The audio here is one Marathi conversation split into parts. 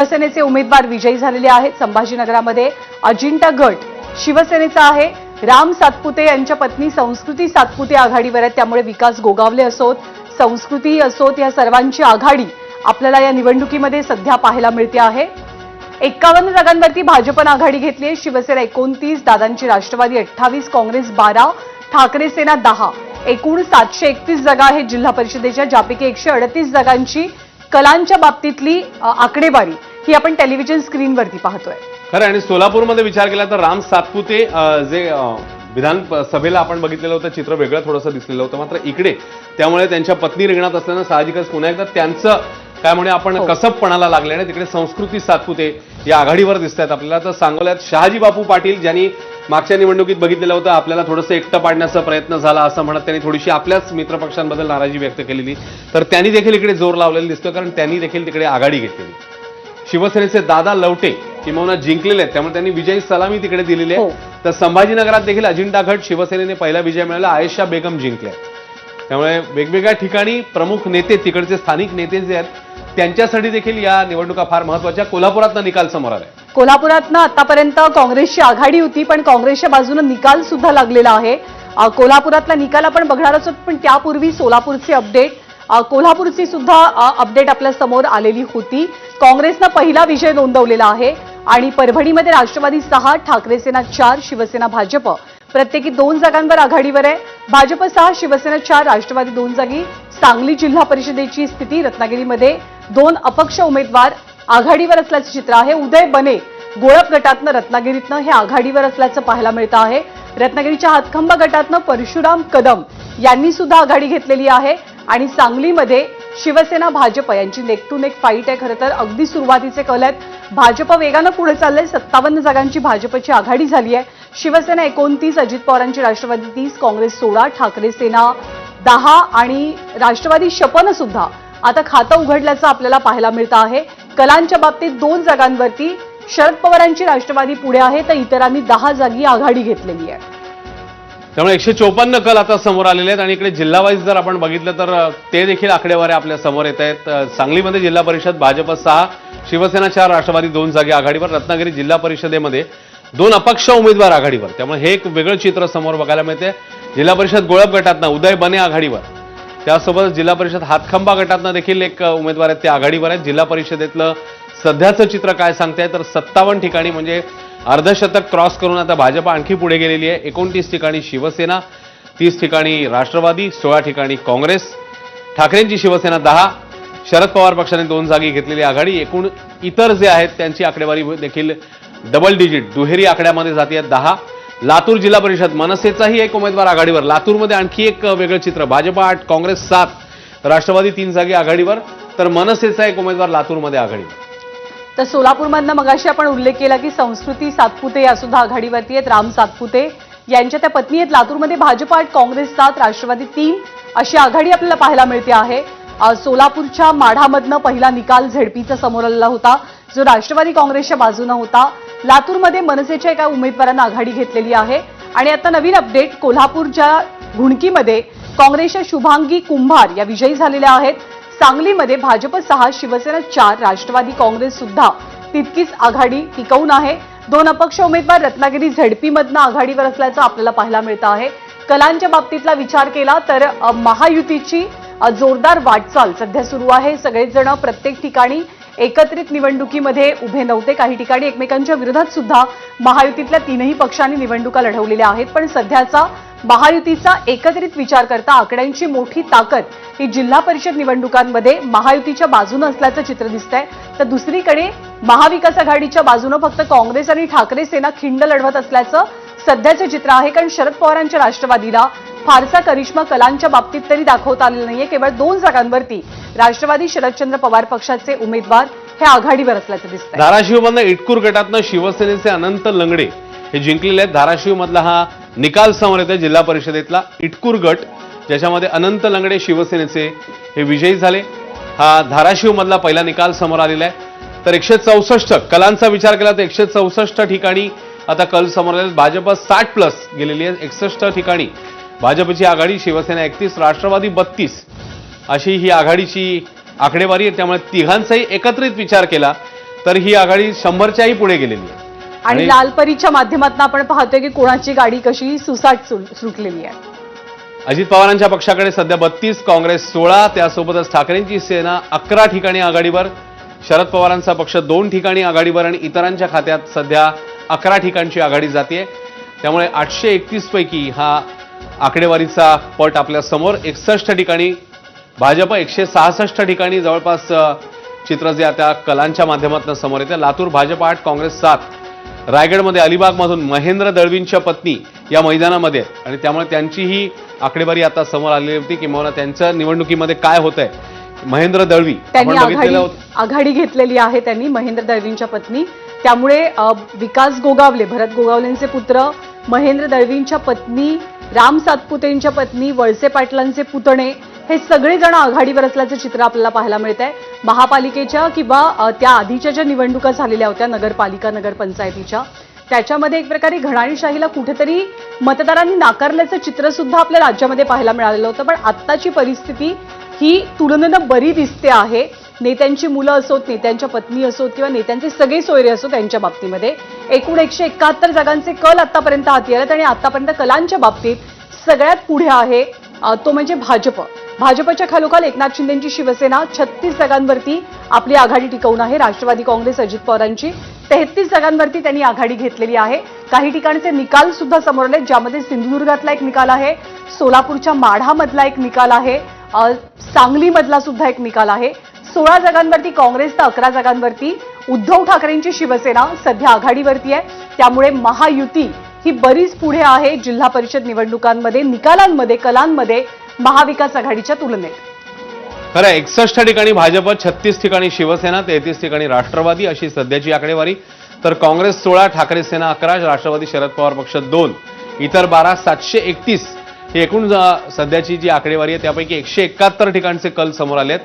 शिवसेनेचे उमेदवार विजयी झालेले आहेत। संभाजीनगरामध्ये अजिंठा गट शिवसेनेचा आहे। राम सातपुते यांच्या पत्नी संस्कृती सातपुते आघाडीवर आहेत, त्यामुळे विकास गोगावले असोत, संस्कृती असोत, या सर्वांची आघाडी आपल्याला या निवडणुकीमध्ये सध्या पाहायला मिळते आहे। 51 जागांवरती भाजपने आघाडी घेतली आहे। शिवसेना 29, दादांची राष्ट्रवादी 28, काँग्रेस 12, ठाकरे सेना 10, एकूण 731 जागा आहेत जिल्हा परिषदेच्या, ज्यापैकी 138 जागांची कलांच्या बाबतीतली आकडेवारी ही आपण टेलिव्हिजन स्क्रीनवरती पाहतोय। खरं आणि सोलापूरमध्ये विचार केला तर राम सातपुते जे विधानसभेला आपण बघितलेलं होतं चित्र वेगळं थोडंसं दिसलेलं होतं, मात्र इकडे त्यामुळे त्यांच्या पत्नी रिंगणात असल्यानं साहजिकच पुन्हा एकदा त्यांचं काय म्हणे आपण कसबपणाला लागल्याने तिकडे संस्कृती सातपुते या आघाडीवर दिसतात आपल्याला। तर सांगोल्यात शहाजी बापू पाटील ज्यांनी मागच्या निवडणुकीत बघितलेलं होतं आपल्याला थोडंसं एकटं पाडण्याचा प्रयत्न झाला असं म्हणत त्यांनी थोडीशी आपल्याच मित्रपक्षांबद्दल नाराजी व्यक्त केलेली, तर त्यांनी देखील इकडे जोर लावलेला दिसतोय, कारण त्यांनी देखील तिकडे आघाडी घेतलेली। शिवसेनेचे दादा लवटे किंवा जिंकलेले आहेत, त्यामुळे त्यांनी विजयी सलामी तिकडे दिलेली आहे। तर संभाजीनगरात देखील अजिंठा गट शिवसेनेने पहिला विजय मिळवला, आयेशा बेगम जिंकले। त्यामुळे वेगवेगळ्या ठिकाणी प्रमुख नेते तिकडचे स्थानिक नेते जे आहेत त्यांच्यासाठी देखील या निवडणुका फार महत्त्वाच्या। कोल्हापुरातनं निकाल समोर आलाय। कोल्हापुरातनं आतापर्यंत काँग्रेसची आघाडी होती, पण काँग्रेसच्या बाजूने निकाल सुद्धा लागलेला आहे। कोल्हापुरातला निकाल आपण बघणार आहोत, पण त्यापूर्वी सोलापूरचे अपडेट, कोल्हापूरची सुद्धा अपडेट आपल्या समोर आलेली होती। काँग्रेसनं पहिला विजय नोंदवलेला आहे आणि परभणीमध्ये राष्ट्रवादी 6, ठाकरे सेना 4, शिवसेना भाजप प्रत्येकी 2 जागांवर आघाडीवर आहे। भाजप 6, शिवसेना 4, राष्ट्रवादी 2 जागी। सांगली जिल्हा परिषदेची स्थिती, रत्नागिरीमध्ये 2 अपक्ष उमेदवार आघाडीवर असल्याचं चित्र आहे। उदय बने गोळप गटातनं रत्नागिरीतनं हे आघाडीवर असल्याचं पाहायला मिळतं आहे। रत्नागिरीच्या हातखंबा गटातनं परशुराम कदम यांनी सुद्धा आघाडी घेतलेली आहे आणि सांगलीमध्ये शिवसेना भाजप यांची नेक टू नेक फाईट आहे। खरं तर अगदी सुरुवातीचे कल आहेत, भाजप वेगानं पुढे चाललंय। 57 जागांची भाजपची आघाडी झाली आहे। शिवसेना 29, अजित पवारांची राष्ट्रवादी 30, काँग्रेस 16, ठाकरे सेना 10 आणि राष्ट्रवादी शपनं सुद्धा आता खातं उघडल्याचं आपल्याला पाहायला मिळतं आहे। कलांच्या बाबतीत 2 जागांवरती शरद पवारांची राष्ट्रवादी पुढे आहे, तर इतरांनी 10 जागी आघाडी घेतलेली आहे। त्यामुळे 154 कल आता समोर आलेले आहेत आणि इकडे जिल्हा वाईज जर आपण बघितलं तर ते देखील आकडेवारी आपल्या समोर येत आहेत। सांगलीमध्ये जिल्हा परिषद भाजप 6, शिवसेना 4, राष्ट्रवादी 2 जागी आघाडीवर। रत्नागिरी जिल्हा परिषदेमध्ये 2 अपक्ष उमेदवार आघाडीवर, त्यामुळे हे एक वेगळं चित्र समोर बघायला मिळते। जिल्हा परिषद गोळप गटातनं उदय बने आघाडीवर, त्यासोबत जिल्हा परिषद हातखंबा गटातनं देखील एक उमेदवार आहेत ते आघाडीवर आहेत। जिल्हा परिषदेतलं सध्याचं चित्र काय सांगताय तर 57 ठिकाणी म्हणजे अर्धशतक क्रॉस करून आता भाजप आणखी पुढे गेलेली आहे। 29 ठिकाणी शिवसेना, 30 ठिकाणी राष्ट्रवादी, 16 ठिकाणी काँग्रेस, ठाकरेंची शिवसेना 10, शरद पवार पक्षाने 2 जागी घेतलेली आघाडी। एकूण इतर जे आहेत त्यांची आकडेवारी देखील डबल डिजिट दुहेरी आकड्यामध्ये जाते 10। लातूर जिल्हा परिषद मनसेचाही एक उमेदवार आघाडीवर, लातूरमध्ये आणखी एक वेगळं चित्र, भाजप 8, काँग्रेस 7, राष्ट्रवादी 3 जागी आघाडीवर, तर मनसेचा एक उमेदवार लातूरमध्ये आघाडीवर। तर सोलापूरमधनं मगाशी आपण उल्लेख केला की संस्कृती सातपुते या सुद्धा आघाडीवरती आहेत। राम सातपुते यांच्या त्या पत्नी आहेत। लातूरमध्ये भाजप 8, काँग्रेस 7, राष्ट्रवादी 3 अशी आघाडी आपल्याला पाहायला मिळते आहे। सोलापूरच्या माढामधनं पहिला निकाल झेडपीचा समोर आलेला होता, जो राष्ट्रवादी काँग्रेसच्या बाजूने होता। लातूरमध्ये मनसेच्या एका उमेदवारांना आघाडी घेतलेली आहे आणि आता नवीन अपडेट, कोल्हापूरच्या घुणकीमध्ये काँग्रेसच्या शुभांगी कुंभार या विजयी झालेल्या आहेत। सांगलीमध्ये भाजप 6, शिवसेना 4, राष्ट्रवादी काँग्रेस सुद्धा तितकीच आघाडी टिकवून आहे। 2 अपक्ष उमेदवार रत्नागिरी झेडपीमधनं आघाडीवर असल्याचं आपल्याला पाहायला मिळतं आहे। कलांच्या बाबतीतला विचार केला तर महायुतीची जोरदार वाटचाल सध्या सुरू आहे। सगळेच जण प्रत्येक ठिकाणी एकत्रित निवडणुकीमध्ये उभे नव्हते, काही ठिकाणी एकमेकांच्या विरोधात सुद्धा महायुतीतल्या 3ही पक्षांनी निवडणुका लढवलेल्या आहेत, पण सध्याचा महायुतीचा एकत्रित विचार करता आकड्यांची मोठी ताकद ही जिल्हा परिषद निवडणुकांमध्ये महायुतीच्या बाजूने असल्याचं चित्र दिसतंय। तर दुसरीकडे महाविकास आघाडीच्या बाजूने फक्त काँग्रेस आणि ठाकरे सेना खिंड लढवत असल्याचं सध्याचं चित्र आहे, कारण शरद पवारांच्या राष्ट्रवादीला फारसा करिश्मा कलांच्या बाबतीत तरी दाखवता आलेला नाहीये। केवळ 2 जागांवरती राष्ट्रवादी शरदचंद्र पवार पक्षाचे उमेदवार हे आघाडीवर असल्याचं दिसतंय। धाराशिवमधनं इटकूर गटातनं शिवसेनेचे अनंत लंगडे हे जिंकलेले आहेत। धाराशिवमधला हा निकाल समोर येतोय जिल्हा परिषदेतला इटकूर गट, ज्याच्यामध्ये अनंत लंगडे शिवसेनेचे हे विजयी झाले। हा धाराशिवमधला पहिला निकाल समोर आलेला आहे। तर 164 कलांचा विचार केला तर 164 ठिकाणी आता कल समोर आले। भाजप 60+ गेलेली आहे। 61 ठिकाणी भाजपची आघाडी, शिवसेना 31, राष्ट्रवादी 32 अशी ही आघाडीची आकडेवारी आहे। त्यामुळे तिघांचाही एकत्रित विचार केला तर ही आघाडी 100च्याही पुढे गेलेली आहे. आणि लालपरीच्या माध्यमातून आपण पाहतोय की कोणाची गाडी कशी सुसाट सुटलेली आहे. अजित पवारांच्या पक्षाकडे सध्या 32, काँग्रेस 16, त्यासोबतच ठाकरेंची सेना 11 ठिकाणी आघाडीवर, शरद पवारांचा पक्ष 2 ठिकाणी आघाडीवर आणि इतरांच्या खात्यात सध्या 11 ठिकाणची आघाडी जाते. त्यामुळे 831 पैकी हा आकडेवारीचा पट आपल्या समोर. 61 ठिकाणी भाजप, 166 ठिकाणी जवळपास चित्र जे आता कलांच्या माध्यमातून समोर येते. लातूर भाजप 8, काँग्रेस 7, रायगडमध्ये अलिबागमधून महेंद्र दळवींच्या पत्नी या मैदानामध्ये आणि त्यामुळे त्यांची ही आकडेवारी आता समोर आलेली होती. किंवा त्यांच्या निवडणुकीमध्ये काय होतंय. महेंद्र दळवी त्यांनी आघाडी घेतलेली आहे, त्यांनी महेंद्र दळवींच्या पत्नी. त्यामुळे विकास गोगावले, भरत गोगावलेंचे पुत्र, महेंद्र दळवींच्या पत्नी, राम सातपुतेंच्या पत्नी, वळसे पाटलांचे पुतणे हे सगळेजण आघाडीवर असल्याचं चित्र आपल्याला पाहायला मिळत आहे. महापालिकेच्या किंवा त्या आधीच्या ज्या निवडणुका झालेल्या होत्या नगरपालिका, नगरपंचायतीच्या, त्याच्यामध्ये एक प्रकारे घराणेशाहीला कुठेतरी मतदारांनी नाकारल्याचं चित्र सुद्धा आपल्या राज्यामध्ये पाहायला मिळालेलं होतं. पण आत्ताची परिस्थिती ही तुलनेनं बरी दिसते आहे. नेत्यांची मुलं असोत, नेत्यांच्या पत्नी असोत किंवा नेत्यांचे सगळे सोयरे असो, त्यांच्या बाबतीमध्ये एकूण 171 जागांचे कल आतापर्यंत हाती आलेत आणि आतापर्यंत कलांच्या बाबतीत सगळ्यात पुढे आहे तो म्हणजे भाजप. भाजपच्या खालोखाल एकनाथ शिंदेंची शिवसेना 36 जागांवरती आपली आघाडी टिकवून आहे. राष्ट्रवादी काँग्रेस अजित पवारांची 33 जागांवरती त्यांनी आघाडी घेतलेली आहे. काही ठिकाणचे निकाल सुद्धा समोर आले, ज्यामध्ये सिंधुदुर्गातला एक निकाल आहे, सोलापूरच्या माढामधला एक निकाल आहे, सांगलीमधला सुद्धा एक निकाल आहे. 16 जागांवरती काँग्रेस तर 11 जागांवरती उद्धव ठाकरेंची शिवसेना सध्या आघाडीवरती आहे. त्यामुळे महायुती ही बरीच पुढे आहे जिल्हा परिषद निवडणुकांमध्ये, निकालांमध्ये, कलांमध्ये महाविकास आघाडीच्या तुलनेत. खरं 61 ठिकाणी भाजप, 36 ठिकाणी शिवसेना, 33 ठिकाणी राष्ट्रवादी अशी सध्याची आकडेवारी. तर काँग्रेस 16, ठाकरे सेना 11, राष्ट्रवादी शरद पवार पक्ष 2, इतर 12, 731 ही एकूण सध्याची जी आकडेवारी आहे. त्यापैकी 171 ठिकाणचे कल समोर आलेत.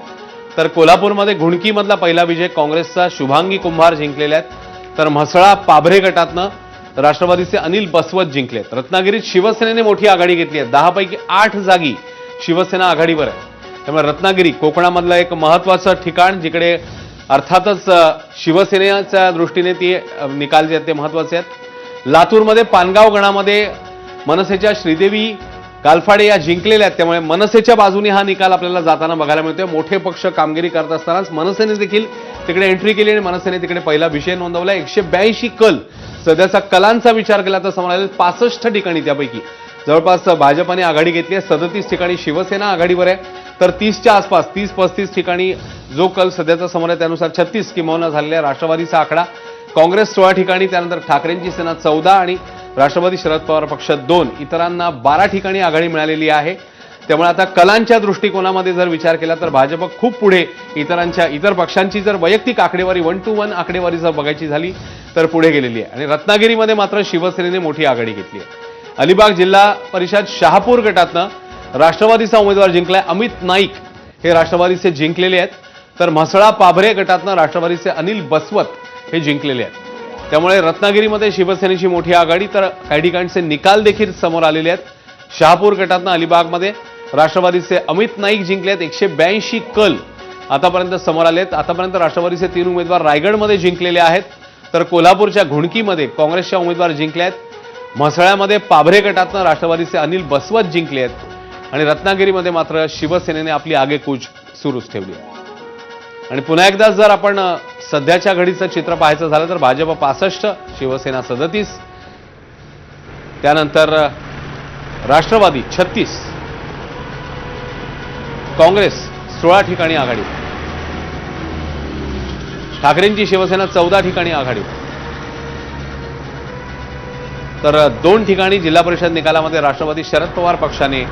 तर कोल्हापूरमध्ये घुणकीमधला पहिला विजय काँग्रेसचा शुभांगी कुंभार जिंकलेले आहेत. तर म्हसळा पाभरे गटातनं राष्ट्रवादीचे अनिल बसवत जिंकलेत. रत्नागिरीत शिवसेनेने मोठी आघाडी घेतली आहे. 10 पैकी 8 जागी शिवसेना आघाडीवर आहे. त्यामुळे रत्नागिरी कोकणामधलं एक महत्वाचं ठिकाण, जिकडे अर्थातच शिवसेनेच्या दृष्टीने ती निकाल जे आहेत ते महत्वाचे आहेत. लातूरमध्ये पानगाव गणामध्ये मनसेच्या श्रीदेवी गालफाडे या जिंकलेल्या आहेत. त्यामुळे मनसेच्या बाजूने हा निकाल आपल्याला जाताना बघायला मिळतोय. मोठे पक्ष कामगिरी करत असतानाच मनसेने देखील तिकडे एंट्री केली आणि मनसेने तिकडे पहिला विजय नोंदवला. 182 कल सध्याचा कलांचा विचार केला तर समोर आलेले 65 ठिकाणी त्यापैकी जवळपास भाजपाने आघाडी घेतली आहे. 37 ठिकाणी शिवसेना आघाडीवर आहे. तर 30च्या आसपास 30-35 ठिकाणी जो कल सध्याचा समोर आहे त्यानुसार 36 किंबहुना झालेला आहे राष्ट्रवादीचा आकडा. काँग्रेस 16 ठिकाणी, त्यानंतर ठाकरेंची सेना 14 आणि राष्ट्रवादी शरद पवार पक्ष 2, इतरांना 12 ठिकाणी आघाडी मिळालेली आहे. त्यामुळे आता कलांच्या दृष्टिकोनामध्ये जर विचार केला तर भाजप खूप पुढे, इतर पक्षांची जर वैयक्तिक आकडेवारी 1 to 1 आकडेवारी जर बघायची झाली तर पुढे गेलेली आहे. आणि रत्नागिरीमध्ये मात्र शिवसेनेने मोठी आघाडी घेतली आहे. अलिबाग जिल्हा परिषद शहापूर गटातनं राष्ट्रवादीचा उमेदवार जिंकलाय. अमित नाईक हे राष्ट्रवादीचे जिंकलेले आहेत. तर म्हसळा पाभरे गटातनं राष्ट्रवादीचे अनिल बसवत हे जिंकलेले आहेत. त्यामुळे रत्नागिरीमध्ये शिवसेनेची मोठी आघाडी. तर काही ठिकाणचे निकाल देखील समोर आलेले आहेत. शहापूर गटातनं अलिबागमध्ये राष्ट्रवादीचे अमित नाईक जिंकले आहेत. 182 कल आतापर्यंत समोर आले आहेत. आतापर्यंत राष्ट्रवादीचे 3 उमेदवार रायगडमध्ये जिंकलेले आहेत. तर कोल्हापूरच्या घुणकीमध्ये काँग्रेसच्या उमेदवार जिंकले आहेत. म्हसळ्यामध्ये पाभरे गटातनं राष्ट्रवादीचे अनिल बसवत जिंकले आहेत. आणि रत्नागिरीमध्ये मात्र शिवसेनेने आपली आगेकूच सुरूच ठेवली आहे. आणि पुन्हा एकदा जर आपण सध्याच्या घडीचं चित्र पाहायचं झालं तर भाजप 65, शिवसेना 37, त्यानंतर राष्ट्रवादी 36, काँग्रेस 16 ठिकाणी आघाडी, ठाकरेंची शिवसेना 14 ठिकाणी आघाडी. तर 2 ठिकाणी जिल्हा परिषद निकालामध्ये राष्ट्रवादी शरद पवार पक्षाने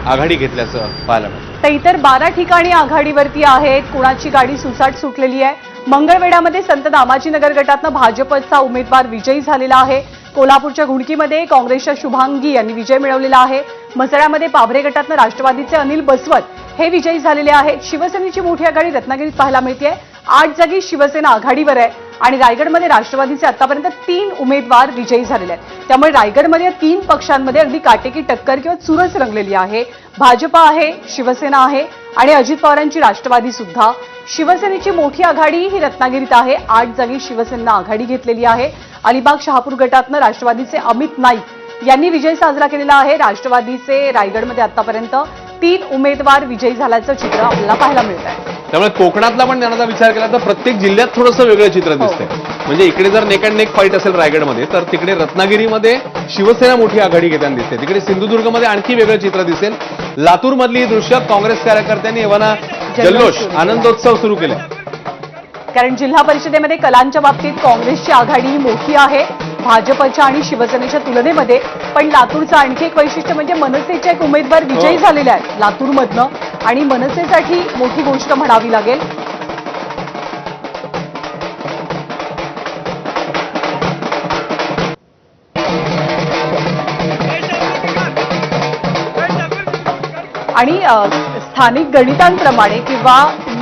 आघाडी घेतल्याचं पाहायला मिळतं. तर इतर 12 ठिकाणी आघाडीवरती आहेत. कुणाची गाडी सुसाट सुटलेली आहे. मंगळवेढ्यामध्ये संत दामाजीनगर गटातनं भाजपचा उमेदवार विजयी झालेला आहे. कोल्हापूरच्या घुणकीमध्ये काँग्रेसच्या शुभांगी यांनी विजय मिळवलेला आहे. म्हसळ्यामध्ये पाभरे गटातनं राष्ट्रवादीचे अनिल बसवत हे विजयी झालेले आहेत. शिवसेनेची मोठी आघाडी रत्नागिरीत पाहायला मिळते. 8 जागी शिवसेना आघाडीवर आहे आणि रायगडमध्ये राष्ट्रवादीचे आतापर्यंत 3 उमेदवार विजयी झालेले आहेत. त्यामुळे रायगडमध्ये 3 पक्षांमध्ये अगदी काटेकी टक्कर किंवा चुरस रंगलेली आहे. भाजप आहे, शिवसेना आहे आणि अजित पवारांची राष्ट्रवादी सुद्धा. शिवसेनेची मोठी आघाडी ही रत्नागिरीत आहे. 8 जागी शिवसेनेनं आघाडी घेतलेली आहे. अलिबाग शहापूर गटातनं राष्ट्रवादीचे अमित नाईक यांनी विजय साजरा केलेला आहे. राष्ट्रवादीचे रायगडमध्ये आतापर्यंत 3 उमेदवार विजयी झाल्याचं चित्र आपल्याला पाहायला मिळत आहे. त्यामुळे कोकणातला पण त्यांचा विचार केला तर प्रत्येक जिल्ह्यात थोडंसं वेगळं चित्र दिसतंय. म्हणजे इकडे जर नेक अँड नेक फाईट असेल रायगडमध्ये, तर तिकडे रत्नागिरीमध्ये शिवसेना मोठी आघाडी घेताना दिसते. तिकडे सिंधुदुर्गमध्ये आणखी वेगळं चित्र दिसेल. लातूरमधली ही दृश्य काँग्रेस कार्यकर्त्यांनी एव्हाना जल्लोष आनंदोत्सव सुरू केलाय. कारण जिल्हा परिषदेमध्ये कलांच्या बाबतीत काँग्रेसची आघाडी ही मोठी आहे भाजपच्या आणि शिवसेनेच्या तुलनेमध्ये. पण लातूरचं आणखी एक वैशिष्ट्य म्हणजे मनसेचे एक उमेदवार विजयी झालेले आहेत लातूरमधनं, आणि मनसेसाठी मोठी गोष्ट म्हणावी लागेल. आणि स्थानिक गणितांप्रमाणे किंवा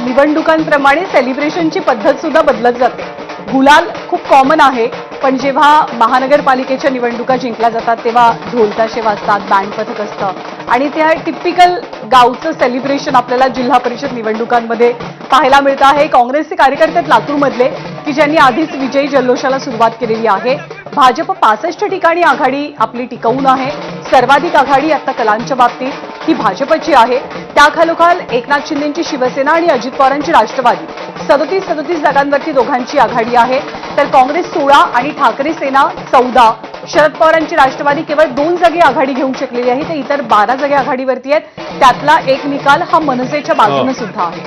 निवडणुकांप्रमाणे सेलिब्रेशनची पद्धत सुद्धा बदलत जाते. गुलाल खूप कॉमन आहे, पण जेव्हा महानगरपालिकेच्या निवडणुका जिंकल्या जातात तेव्हा ढोलताशे वाजतात, बँड पथक असतं, आणि त्या टिपिकल गावचं सेलिब्रेशन आपल्याला जिल्हा परिषद निवडणुकांमध्ये पाहायला मिळतं आहे. काँग्रेसचे कार्यकर्ते आहेत लातूरमधले की ज्यांनी आधीच विजयी जल्लोषाला सुरुवात केलेली आहे. भाजप 65 ठिकाणी आघाडी आपली टिकवून आहे. सर्वाधिक आघाडी आता कलांच्या बाबतीत ही भाजपची आहे. त्याखालोखाल एकनाथ शिंदेची शिवसेना आणि अजित पवारांची राष्ट्रवादी 37 जागांवरती दोघांची आघाडी आहे. तर काँग्रेस 16 आणि ठाकरे सेना 14. शरद पवारांची राष्ट्रवादी केवळ 2 जागी आघाडी घेऊ शकलेली आहे. तर इतर 12 जागी आघाडीवरती आहेत. त्यातला एक निकाल हा मनसेच्या बाजूने सुद्धा आहे.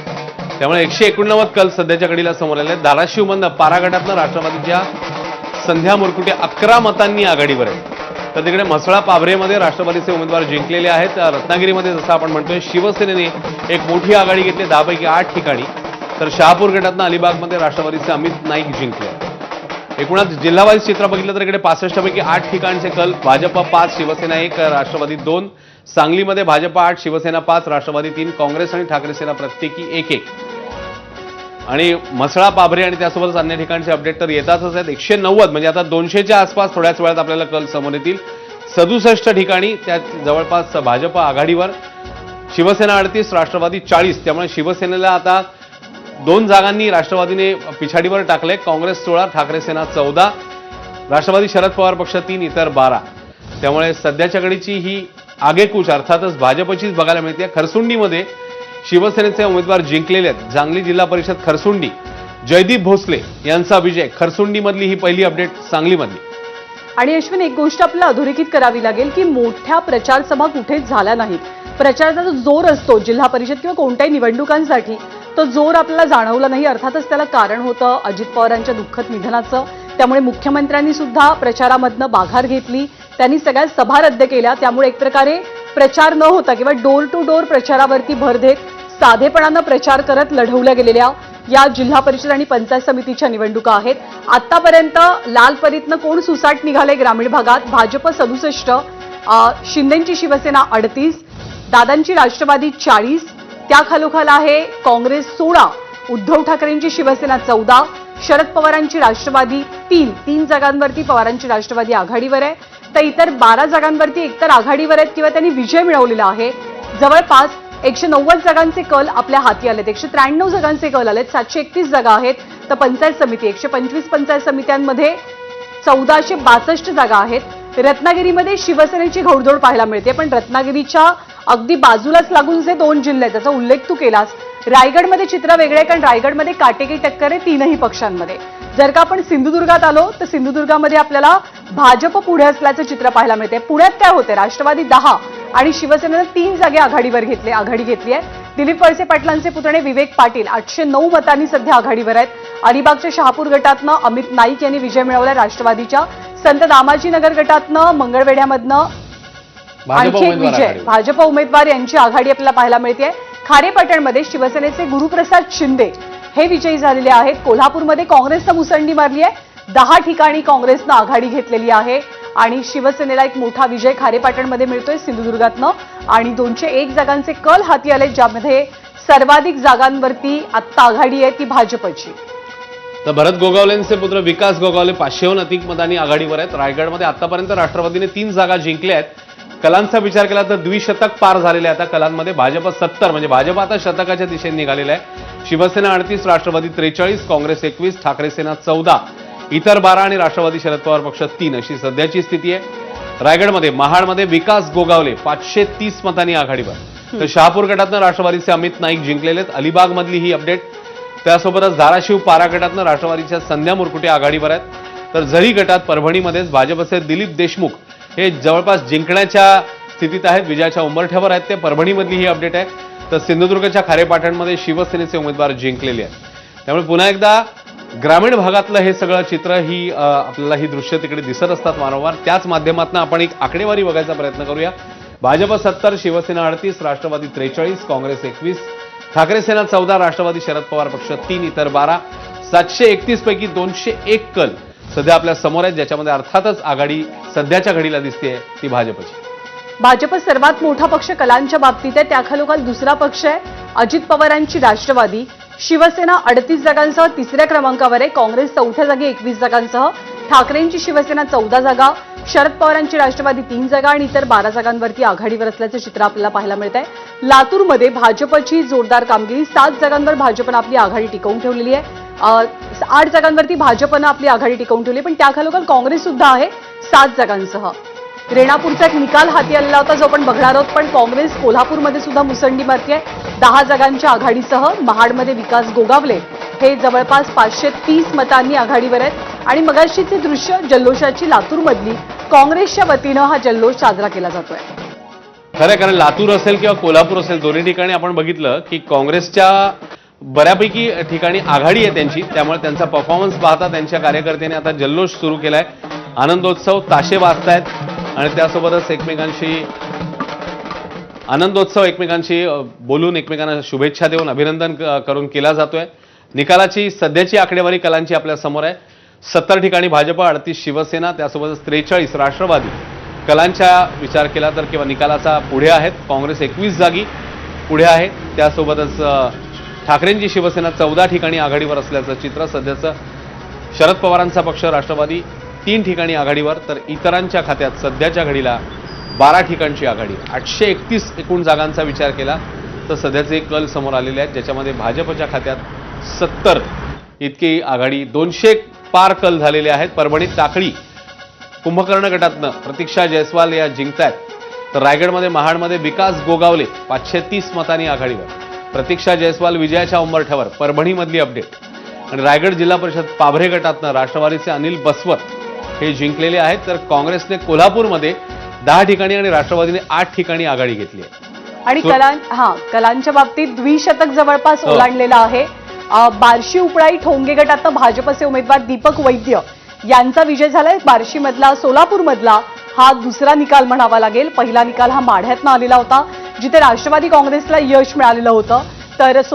त्यामुळे 189 कल सध्याच्या घडीला समोर आले. धाराशिवमधनं पारा गटातनं राष्ट्रवादीच्या संध्या मुरकुटे 11 मतांनी आघाडीवर आहेत. तर तिकडे म्हसळा पाभरेमध्ये राष्ट्रवादीचे उमेदवार जिंकलेले आहेत. रत्नागिरीमध्ये जसं आपण म्हणतोय शिवसेनेने एक मोठी आघाडी घेतली 10 पैकी 8 ठिकाणी. तर शहापूर गटातनं अलिबागमध्ये राष्ट्रवादीचे अमित नाईक जिंकले. एकूणच जिल्हावाईज चित्र बघितलं तर इकडे 65 पैकी 8 ठिकाणचे कल भाजप 5, शिवसेना 1, राष्ट्रवादी 2. सांगलीमध्ये भाजप 8, शिवसेना 5, राष्ट्रवादी 3, काँग्रेस आणि ठाकरे सेना प्रत्येकी 1-1. आणि म्हसळा पाभरे आणि त्यासोबतच अन्य ठिकाणचे अपडेट तर येतातच आहेत. 190 म्हणजे आता 200च्या आसपास थोड्याच वेळात आपल्याला कल समोर येतील. 67 ठिकाणी त्यात जवळपास भाजप आघाडीवर, शिवसेना 38, राष्ट्रवादी 40. त्यामुळे शिवसेनेला आता 2 जागांनी राष्ट्रवादीने पिछाडीवर टाकले. काँग्रेस 16, ठाकरे सेना 14, राष्ट्रवादी शरद पवार पक्ष 3, इतर 12. त्यामुळे सध्याच्या घडीची ही आगेकूच अर्थातच भाजपचीच बघायला मिळते. खरसुंडीमध्ये शिवसेनेचे उमेदवार जिंकलेले आहेत. सांगली जिल्हा परिषद खरसुंडी, जयदीप भोसले यांचा विजय. खरसुंडीमधली ही पहिली अपडेट सांगलीमधली. आणि अश्विन, एक गोष्ट आपल्याला अधोरेखित करावी लागेल की मोठ्या प्रचार सभा कुठेच झाल्या नाहीत. प्रचाराचा जो जोर असतो जिल्हा परिषद किंवा कोणत्याही निवडणुकांसाठी, तो जोर आपल्याला जाणवला नाही. अर्थातच त्याला कारण होतं अजित पवारांच्या दुःखद निधनाचं. त्यामुळे मुख्यमंत्र्यांनी सुद्धा प्रचारामधनं माघार घेतली. त्यांनी सगळ्या सभा रद्द केल्या. त्यामुळे एक प्रकारे प्रचार न होता किंवा डोर टू डोर प्रचारावरती भर देत साधेपणानं प्रचार करत लढवल्या गेलेल्या या जिल्हा परिषद आणि पंचायत समितीच्या निवडणुका आहेत. आतापर्यंत लालपरीतनं कोण सुसाट निघाले ग्रामीण भागात? भाजप 67, शिंदेची शिवसेना 38, दादांची राष्ट्रवादी 40, त्याखालोखाल आहे काँग्रेस 16, उद्धव ठाकरेंची शिवसेना 14, शरद पवारांची राष्ट्रवादी 3 जागांवरती पवारांची राष्ट्रवादी आघाडीवर आहे. तर इतर 12 जागांवरती एकतर आघाडीवर आहेत किंवा त्यांनी विजय मिळवलेला आहे. जवळपास 190 जागांचे कल आपल्या हाती आलेत. 193 जागांचे कल आलेत. 731 जागा आहेत. तर पंचायत समिती 125 पंचायत समित्यांमध्ये 1462 जागा आहेत. रत्नागिरीमध्ये शिवसेनेची घोडदौड पाहायला मिळते. पण रत्नागिरीच्या अगदी बाजूलाच लागून जे 2 जिल्हे आहेत त्याचा उल्लेख तू केलास. रायगडमध्ये चित्र वेगळे आहे, कारण रायगडमध्ये काटेकी टक्कर आहे 3ही पक्षांमध्ये. जर का आपण सिंधुदुर्गात आलो तर सिंधुदुर्गामध्ये आपल्याला भाजप पुढे असल्याचं चित्र पाहायला मिळते. पुण्यात काय होते? राष्ट्रवादी 10 आणि शिवसेनेनं 3 जागे आघाडी घेतली आहे. दिलीप वळसे पाटलांचे पुतणे विवेक पाटील 809 मतांनी सध्या आघाडीवर आहेत. अलिबागच्या शहापूर गटातनं अमित नाईक यांनी विजय मिळवला राष्ट्रवादीच्या. संत दामाजीनगर गटातनं मंगळवेढ्यामधनं आणखी एक विजय भाजप उमेदवार यांची आघाडी आपल्याला पाहायला मिळते. खारेपाटणमध्ये शिवसेनेचे गुरुप्रसाद शिंदे हे विजयी झालेले आहेत. कोल्हापूरमध्ये काँग्रेसनं मुसंडी मारली आहे. 10 ठिकाणी काँग्रेसनं आघाडी घेतलेली आहे आणि शिवसेनेला एक मोठा विजय खारेपाटणमध्ये मिळतोय सिंधुदुर्गातनं. आणि 201 जागांचे कल हाती आले, ज्यामध्ये सर्वाधिक जागांवरती आत्ता आघाडी आहे ती भाजपची. तर भरत गोगावलेंचे पुत्र विकास गोगावले 500हून अधिक मतांनी आघाडीवर आहेत. रायगडमध्ये आतापर्यंत राष्ट्रवादीने 3 जागा जिंकल्या आहेत. कलांचा विचार केला तर द्विशतक पार झालेले आहे आता कलांमध्ये. भाजप 70 म्हणजे भाजप आता शतकाच्या दिशेने निघालेला आहे. शिवसेना 38, राष्ट्रवादी 43, काँग्रेस 21, ठाकरे सेना 14, इतर 12 आणि राष्ट्रवादी शरद पवार पक्ष 3 अशी सध्याची स्थिती आहे. रायगडमध्ये महाडमध्ये विकास गोगावले 530 मतांनी आघाडीवर, तर शहापूर गटातनं राष्ट्रवादीचे अमित नाईक जिंकलेले आहेत. अलिबाग मधली ही अपडेट. त्यासोबतच धाराशिव पारा गटातनं राष्ट्रवादीच्या संध्या मुरकुटे आघाडीवर आहेत. तर जरी गटात परभणीमध्येच भाजपचे दिलीप देशमुख हे जवळपास जिंकण्याच्या स्थितीत आहेत, विजयाच्या उंबरठ्यावर आहेत ते. परभणीमधली ही अपडेट आहे. तर सिंधुदुर्गच्या खारेपाटणमध्ये शिवसेनेचे उमेदवार जिंकलेले आहेत. त्यामुळे पुन्हा एकदा ग्रामीण भागातलं हे सगळं चित्र आपल्याला ही दृश्य तिकडे दिसत असतात वारंवार. त्याच माध्यमातून आपण एक आकडेवारी बघायचा प्रयत्न करूया. भाजप 70, शिवसेना 38, राष्ट्रवादी 43, काँग्रेस 21, ठाकरे सेना 14, राष्ट्रवादी शरद पवार पक्ष 3, इतर 12. 731 पैकी 201 कल सध्या आपल्या समोर आहेत, ज्याच्यामध्ये अर्थातच आघाडी सध्याच्या घडीला दिसते ती भाजपची. भाजप सर्वात मोठा पक्ष कलांच्या बाबतीत आहे. त्याखालोखाल दुसरा पक्ष आहे अजित पवारांची राष्ट्रवादी. शिवसेना 38 जागांसह तिसऱ्या क्रमांकावर आहे. काँग्रेस चौथ्या जागी 21 जागांसह, ठाकरेंची शिवसेना 14 जागा, शरद पवारांची राष्ट्रवादी 3 जागा आणि इतर 12 जागांवरती आघाडीवर असल्याचं चित्र आपल्याला पाहायला मिळत आहे. लातूरमध्ये भाजपची जोरदार कामगिरी. 7 जागांवर भाजपनं आपली आघाडी टिकवून ठेवलेली आहे. 8 जागांवरती भाजपनं आपली आघाडी टिकवून ठेवली, पण त्याखालोखाल काँग्रेस सुद्धा आहे 7 जागांसह. रेणापूरचा एक निकाल हाती आलेला होता जो आपण बघणार आहोत, पण काँग्रेस कोल्हापूरमध्ये सुद्धा मुसंडी मारतीये 10 जागांच्या आघाडीसह. महाडमध्ये विकास गोगावले हे जवळपास 530 मतांनी आघाडीवर आहेत. आणि मगाशीचे दृश्य जल्लोषाची लातूरमधली काँग्रेसच्या वतीनं हा जल्लोष साजरा केला जातोय. खरं, कारण लातूर असेल किंवा कोल्हापूर असेल दोन्ही ठिकाणी आपण बघितलं की काँग्रेसच्या बऱ्यापैकी ठिकाणी आघाडी आहे त्यांची. त्यामुळे त्यांचा परफॉर्मन्स पाहता त्यांच्या कार्यकर्त्यांनी आता जल्लोष सुरू केलाय. आनंदोत्सव, ताशे वाजतायत आणि त्यासोबतच आनंदोत्सव एकमेकांशी बोलून एकमेकांना शुभेच्छा देऊन अभिनंदन करून केला जातोय. निकालाची सध्याची आकडेवारी कलांची आपल्या समोर आहे. 70 ठिकाणी भाजप, 38 शिवसेना, त्यासोबतच 43 राष्ट्रवादी. कलांचा विचार केला तर किंवा निकालाचा पुढे आहेत. काँग्रेस 21 जागी पुढे आहे. त्यासोबतच ठाकरेंची शिवसेना 14 ठिकाणी आघाडीवर असल्याचं चित्र सध्याचं. शरद पवारांचा पक्ष राष्ट्रवादी 3 ठिकाणी आघाडीवर, तर इतरांच्या खात्यात सध्याच्या घडीला 12 ठिकाणची आघाडी. 831 एकूण जागांचा विचार केला तर सध्याचे कल समोर आलेले आहेत, ज्याच्यामध्ये भाजपच्या खात्यात 70 इतकी आघाडी. 200 पार कल झालेले आहेत. परभणीत टाकळी कुंभकर्ण गटातनं प्रतीक्षा जयस्वाल या जिंकतायत. तर रायगडमध्ये महाडमध्ये विकास गोगावले 530 मतांनी आघाडीवर, प्रतीक्षा जयस्वाल विजयाच्या उंबरठ्यावर. परभणीमधली अपडेट. आणि रायगड जिल्हा परिषद पाभरे गटातनं राष्ट्रवादीचे अनिल बसवत हे जिंकलेले आहेत. तर काँग्रेसने कोल्हापूरमध्ये 10 ठिकाणी आणि राष्ट्रवादीने 8 ठिकाणी आघाडी घेतली आहे. आणि कलांच्या बाबतीत द्विशतक जवळपास ओलांडलेलं आहे. बार्शी उपळाई ठोंगे गटातनं भाजपचे उमेदवार दीपक वैद्य यांचा विजय झालाय. बार्शीमधला, सोलापूरमधला हा दुसरा निकाल म्हणावा लागेल. पहिला निकाल हा माढ्यातनं आलेला होता जिथे राष्ट्रवादी काँग्रेसला यश मिळालेलं होतं. तर